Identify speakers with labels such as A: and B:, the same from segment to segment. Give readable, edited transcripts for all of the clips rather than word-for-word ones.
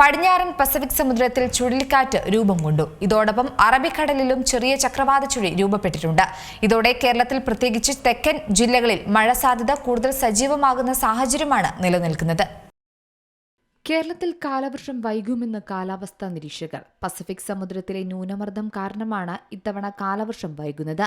A: പടിഞ്ഞാറൻ പസഫിക് സമുദ്രത്തിൽ ചുഴലിക്കാറ്റ് രൂപം കൊണ്ടു. ഇതോടൊപ്പം അറബിക്കടലിലും ചെറിയ ചക്രവാത ചുഴി രൂപപ്പെട്ടിട്ടുണ്ട്. ഇതോടെ കേരളത്തിൽ പ്രത്യേകിച്ച് തെക്കൻ ജില്ലകളിൽ മഴ സാധ്യത കൂടുതൽ സജീവമാകുന്ന സാഹചര്യമാണ് നിലനിൽക്കുന്നത്.
B: കേരളത്തിൽ കാലവർഷം വൈകുമെന്ന് കാലാവസ്ഥാ നിരീക്ഷകർ. പസഫിക് സമുദ്രത്തിലെ ന്യൂനമർദ്ദം കാരണമാണ് ഇത്തവണ കാലവർഷം വൈകുന്നത്.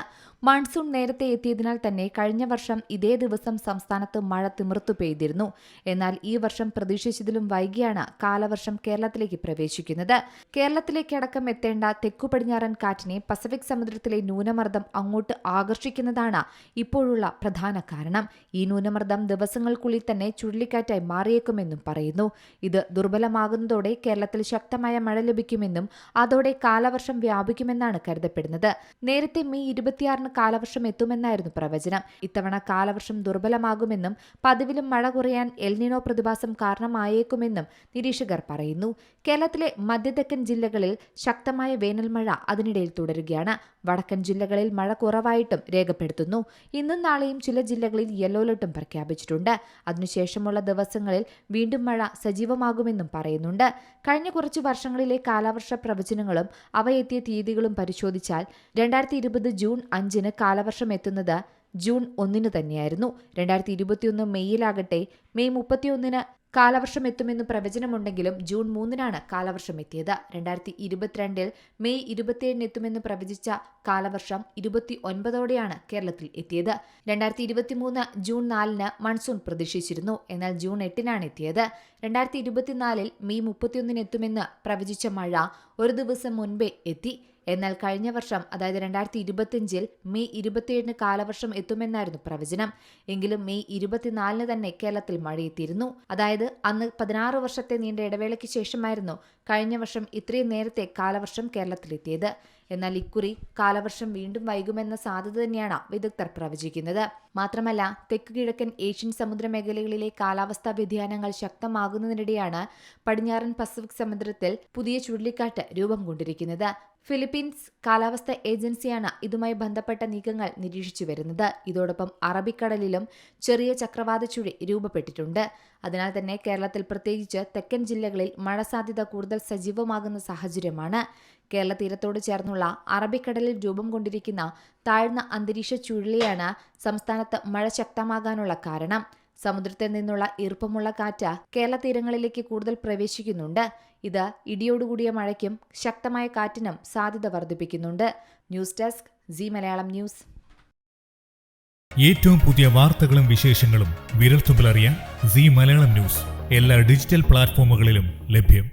B: മൺസൂൺ നേരത്തെ എത്തിയതിനാൽ തന്നെ കഴിഞ്ഞ വർഷം ഇതേ ദിവസം സംസ്ഥാനത്ത് മഴ തിമിർത്തു പെയ്തിരുന്നു. എന്നാൽ ഈ വർഷം പ്രതീക്ഷിച്ചതിലും വൈകിയാണ് കാലവർഷം കേരളത്തിലേക്ക് പ്രവേശിക്കുന്നത്. കേരളത്തിലേക്കടക്കം എത്തേണ്ട തെക്കു പടിഞ്ഞാറൻ കാറ്റിനെ പസഫിക് സമുദ്രത്തിലെ ന്യൂനമർദ്ദം അങ്ങോട്ട് ആകർഷിക്കുന്നതാണ് ഇപ്പോഴുള്ള പ്രധാന കാരണം. ഈ ന്യൂനമർദ്ദം ദിവസങ്ങൾക്കുള്ളിൽ തന്നെ ചുഴലിക്കാറ്റായി മാറിയേക്കുമെന്നും പറയുന്നു. ഇത് ദുർബലമാകുന്നതോടെ കേരളത്തിൽ ശക്തമായ മഴ ലഭിക്കുമെന്നും അതോടെ കാലവർഷം വ്യാപിക്കുമെന്നാണ് കരുതപ്പെടുന്നത്. നേരത്തെ മെയ് 26 കാലവർഷം എത്തുമെന്നായിരുന്നു പ്രവചനം. ഇത്തവണ കാലവർഷം ദുർബലമാകുമെന്നും പതിവിലും മഴ കുറയാൻ എൽനിനോ പ്രതിഭാസം കാരണമായേക്കുമെന്നും നിരീക്ഷകർ പറയുന്നു. കേരളത്തിലെ മധ്യതെക്കൻ ജില്ലകളിൽ ശക്തമായ വേനൽമഴ അതിനിടയിൽ തുടരുകയാണ്. വടക്കൻ ജില്ലകളിൽ മഴ കുറവായിട്ടും രേഖപ്പെടുത്തുന്നു. ഇന്നും നാളെയും ചില ജില്ലകളിൽ യെല്ലോ അലർട്ടും പ്രഖ്യാപിച്ചിട്ടുണ്ട്. അതിനുശേഷമുള്ള ദിവസങ്ങളിൽ വീണ്ടും മഴ സജീവമാകുമെന്നും പറയുന്നുണ്ട്. കഴിഞ്ഞ കുറച്ചു വർഷങ്ങളിലെ കാലവർഷ പ്രവചനങ്ങളും അവ എത്തിയ തീയതികളും പരിശോധിച്ചാൽ 2020 ജൂൺ 5 കാലവർഷം എത്തുന്നത് ജൂൺ 1 തന്നെയായിരുന്നു. 2021 മെയ്യിലാകട്ടെ മെയ് 31 കാലവർഷം എത്തുമെന്ന് പ്രവചനമുണ്ടെങ്കിലും ജൂൺ 3 കാലവർഷം എത്തിയത്. 2022 മെയ് 27 എത്തുമെന്ന് പ്രവചിച്ച കാലവർഷം 29ഓടെയാണ് കേരളത്തിൽ എത്തിയത്. 2023 ജൂൺ 4 മൺസൂൺ പ്രതീക്ഷിച്ചിരുന്നു. എന്നാൽ ജൂൺ 8 എത്തിയത്. 2024 മെയ് 31 എത്തുമെന്ന് പ്രവചിച്ച മഴ ഒരു ദിവസം മുൻപേ എത്തി. എന്നാൽ കഴിഞ്ഞ വർഷം, അതായത് 2025 മെയ് 27 കാലവർഷം എത്തുമെന്നായിരുന്നു പ്രവചനം. എങ്കിലും മെയ് 24 തന്നെ കേരളത്തിൽ മഴയെത്തിയിരുന്നു. അതായത് അന്ന് 16 വർഷത്തെ നീണ്ട ഇടവേളയ്ക്ക് ശേഷമായിരുന്നു കഴിഞ്ഞ വർഷം ഇത്രയും നേരത്തെ കാലവർഷം കേരളത്തിലെത്തിയത്. എന്നാൽ ഇക്കുറി കാലവർഷം വീണ്ടും വൈകുമെന്ന സാധ്യത തന്നെയാണ് വിദഗ്ധർ പ്രവചിക്കുന്നത്. മാത്രമല്ല, തെക്ക് കിഴക്കൻ ഏഷ്യൻ സമുദ്രമേഖലകളിലെ കാലാവസ്ഥാ വ്യതിയാനങ്ങൾ ശക്തമാകുന്നതിനിടെയാണ് പടിഞ്ഞാറൻ പസഫിക് സമുദ്രത്തിൽ പുതിയ ചുഴലിക്കാറ്റ് രൂപം കൊണ്ടിരിക്കുന്നത്. ഫിലിപ്പീൻസ് കാലാവസ്ഥാ ഏജൻസിയാണ് ഇതുമായി ബന്ധപ്പെട്ട നീക്കങ്ങൾ നിരീക്ഷിച്ചു വരുന്നത്. ഇതോടൊപ്പം അറബിക്കടലിലും ചെറിയ ചക്രവാത ചുഴി രൂപപ്പെട്ടിട്ടുണ്ട്. അതിനാൽ തന്നെ കേരളത്തിൽ പ്രത്യേകിച്ച് തെക്കൻ ജില്ലകളിൽ മഴ സാധ്യത കൂടുതൽ സജീവമാകുന്ന സാഹചര്യമാണ്. കേരള തീരത്തോട് ചേർന്നുള്ള അറബിക്കടലിൽ രൂപം കൊണ്ടിരിക്കുന്ന താഴ്ന്ന അന്തരീക്ഷ ചുഴലിയാണ് സംസ്ഥാനത്ത് മഴ ശക്തമാകാനുള്ള കാരണം. സമുദ്രത്തിൽ നിന്നുള്ള ഈർപ്പമുള്ള കാറ്റ് കേരള തീരങ്ങളിലേക്ക് കൂടുതൽ പ്രവേശിക്കുന്നുണ്ട്. ഇത് ഇടിയോടുകൂടിയ മഴയ്ക്കും ശക്തമായ കാറ്റിനും സാധ്യത വർദ്ധിപ്പിക്കുന്നുണ്ട്. News desk C Malayalam news.
C: ഏറ്റവും പുതിയ വാർത്തകളും വിശേഷങ്ങളും വിരൽത്തുമ്പിലറിയാൻ സി മലയാളം ന്യൂസ് എല്ലാ ഡിജിറ്റൽ പ്ലാറ്റ്ഫോമുകളിലും ലഭ്യം.